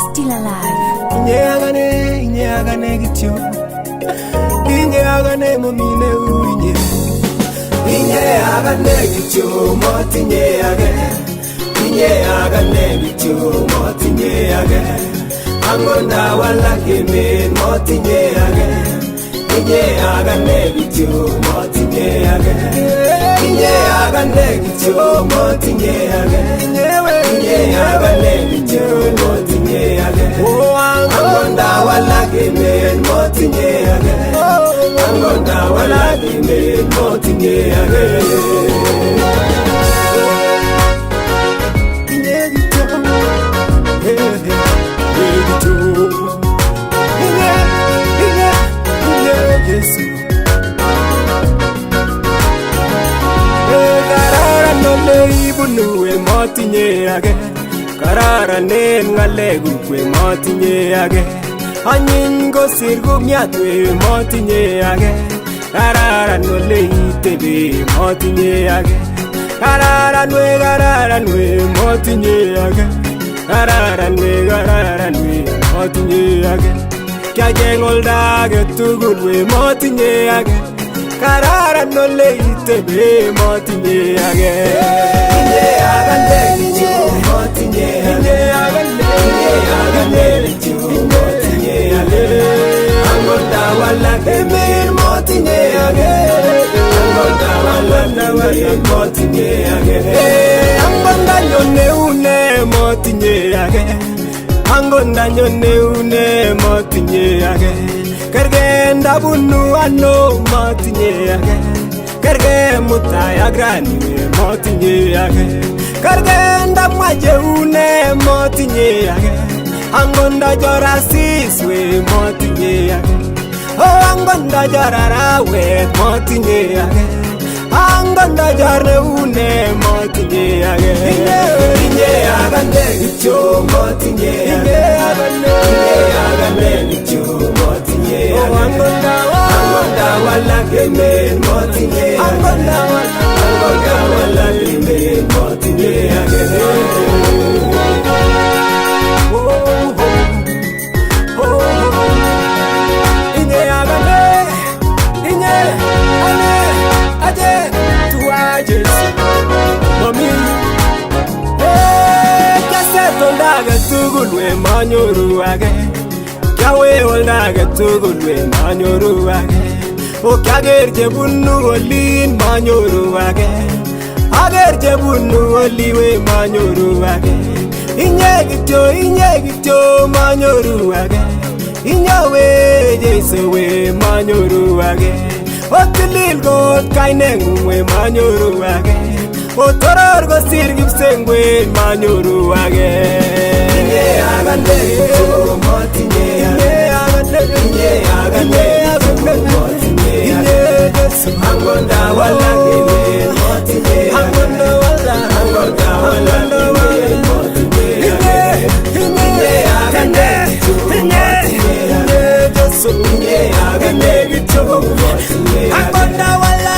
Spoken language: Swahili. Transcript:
Still alive. Inyagane gityo. Inyagane momine uinye. Inyagane gityo motinye age. Inyagane gityo motinye age. Angonda wala keme motinye age. Inyagane gityo motinye age. Inyagane gityo motinye age. Inyagane gityo motinye age. Angonda wala keme motinye age. Angonda wala keme motinye age. Motinye age kararanen ngalekukwe motinye age anyin kosir kumyatwe motinye age kararan ole itebe motinye age kararanwe motinye age kararanwe motinye age kyacheng olda age tugul we motinye age kararan ole itebe motinye age Inyagane gityo motinye age. Inyagane gityo motinye age. Angonda wala keme motinye age. Angonda wala keme motinye age. Angonda nyone une motinye age. Angonda nyone une motinye age. Kergenda bunu ano motinye age. Kerge mutaya grani motinye age. Kergenda majeune motinye age. Angonda jora siswe motinye age. Oh angonda jora rawe motinye age. Angonda jora une motinye age. Inyagane gityo motinye age. Inyagane gityo motinye age. Angonda wala keme motinye age. Angonda wala keme motinye age. Inyagane aje tuaje mami kase toldaga tugul we manyoru age kyawe oldaga tugul we manyoru age Okager jebunu olin manyoru age Ager jebunu oli we manyoru age Inye gityo manyoru age Inyawe Jesu we manyoru age Otilil got kainengu we manyoru age Otoror go sir gipseng we manyoru age Inyagane gityo motinye age Inyagane gityo motinye Angonda wala keme motinye age. Angonda wala keme motinye age. Inyagane gityo motinye age. Inyagane gityo motinye age. Angonda wala